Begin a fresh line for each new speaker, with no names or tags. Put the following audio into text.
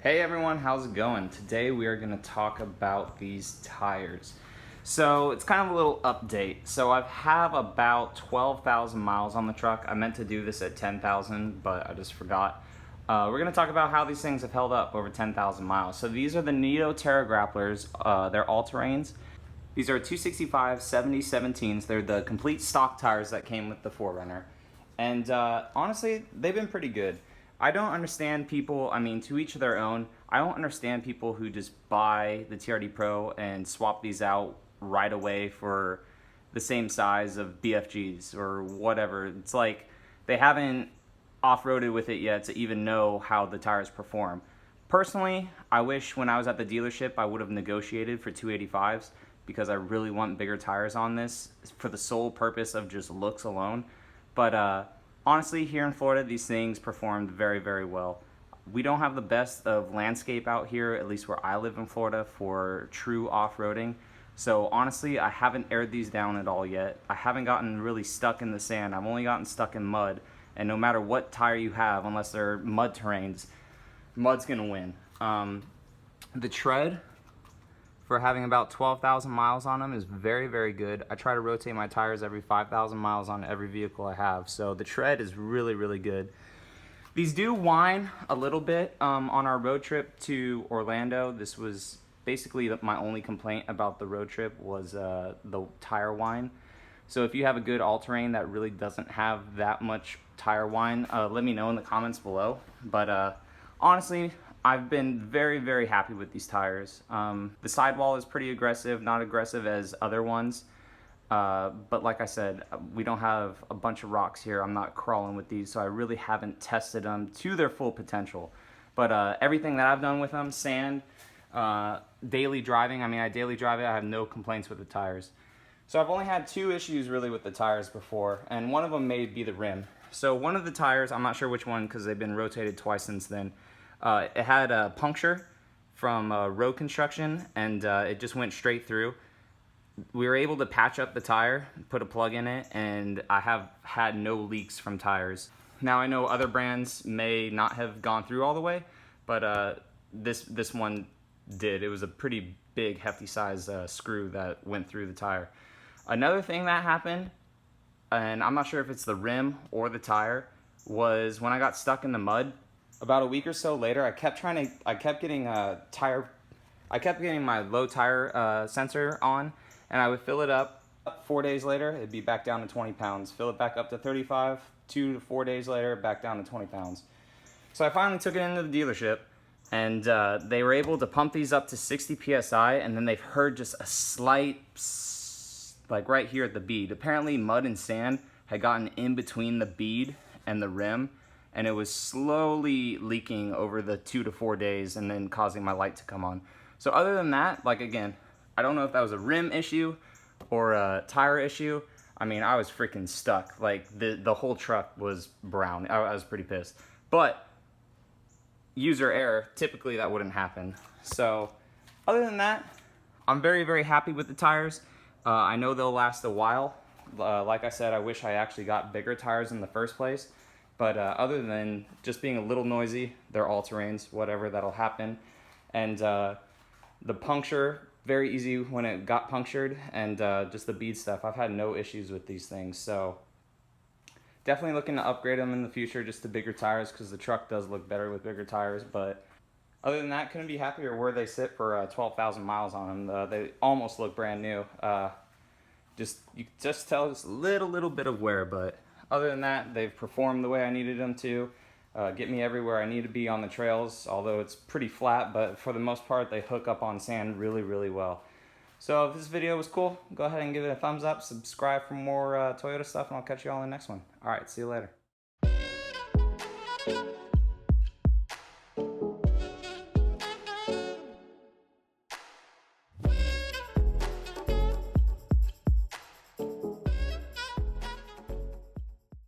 Hey everyone, how's it going? Today we are going to talk about these tires. So it's kind of a little update. So I have about 12,000 miles on the truck. I meant to do this at 10,000, but I just forgot. We're going to talk about how these things have held up over 10,000 miles. So these are the Nitto Terra Grapplers. They're all-terrains. These are 265 70-17s. They're the complete stock tires that came with the 4Runner. And honestly, they've been pretty good. I don't understand people, I mean, to each their own. I don't understand people who just buy the TRD Pro and swap these out right away for the same size of BFGs or whatever. It's like they haven't off-roaded with it yet to even know how the tires perform. Personally, I wish when I was at the dealership I would have negotiated for 285s because I really want bigger tires on this for the sole purpose of just looks alone. But honestly, here in Florida, these things performed very, very well. We don't have the best of landscape out here, at least where I live in Florida, for true off-roading. So honestly, I haven't aired these down at all yet. I haven't gotten really stuck in the sand. I've only gotten stuck in mud. And no matter what tire you have, unless they're mud terrains, mud's gonna win. The tread for having about 12,000 miles on them is very, very good. I try to rotate my tires every 5,000 miles on every vehicle I have, so the tread is really, really good. These do whine a little bit. On our road trip to Orlando, this was basically my only complaint about the road trip was the tire whine. So if you have a good all-terrain that really doesn't have that much tire whine, let me know in the comments below. But honestly, I've been very, very happy with these tires. The sidewall is pretty aggressive, not aggressive as other ones. But like I said, we don't have a bunch of rocks here. I'm not crawling with these, so I really haven't tested them to their full potential. But everything that I've done with them, sand, daily driving, I daily drive it, I have no complaints with the tires. So I've only had two issues really with the tires before, and one of them may be the rim. So one of the tires, I'm not sure which one because they've been rotated twice since then, it had a puncture from road construction, and it just went straight through. We were able to patch up the tire, put a plug in it, and I have had no leaks from tires. Now I know other brands may not have gone through all the way, but this one did. It was a pretty big, hefty size screw that went through the tire. Another thing that happened, and I'm not sure if it's the rim or the tire, was when I got stuck in the mud. About a week or so later, I kept getting my low tire sensor on, and I would fill it up. 4 days later, it'd be back down to 20 pounds. Fill it back up to 35, 2 to 4 days later, back down to 20 pounds. So I finally took it into the dealership, and they were able to pump these up to 60 PSI, and then they've heard just a slight, like right here at the bead. Apparently mud and sand had gotten in between the bead and the rim, and it was slowly leaking over the 2 to 4 days and then causing my light to come on. So other than that, like again, I don't know if that was a rim issue or a tire issue. I mean, I was freaking stuck. Like the whole truck was brown. I was pretty pissed. But user error, typically that wouldn't happen. So other than that, I'm very, very happy with the tires. I know they'll last a while. Like I said, I wish I actually got bigger tires in the first place. But other than just being a little noisy, they're all-terrains, whatever, that'll happen. And the puncture, very easy when it got punctured, and just the bead stuff. I've had no issues with these things. So definitely looking to upgrade them in the future just to bigger tires because the truck does look better with bigger tires. But other than that, couldn't be happier where they sit for 12,000 miles on them. They almost look brand new. You can just tell just a little bit of wear, but other than that, they've performed the way I needed them to. Get me everywhere I need to be on the trails, although it's pretty flat, but for the most part, they hook up on sand really, really well. So if this video was cool, go ahead and give it a thumbs up, subscribe for more Toyota stuff, and I'll catch you all in the next one. All right, see you later.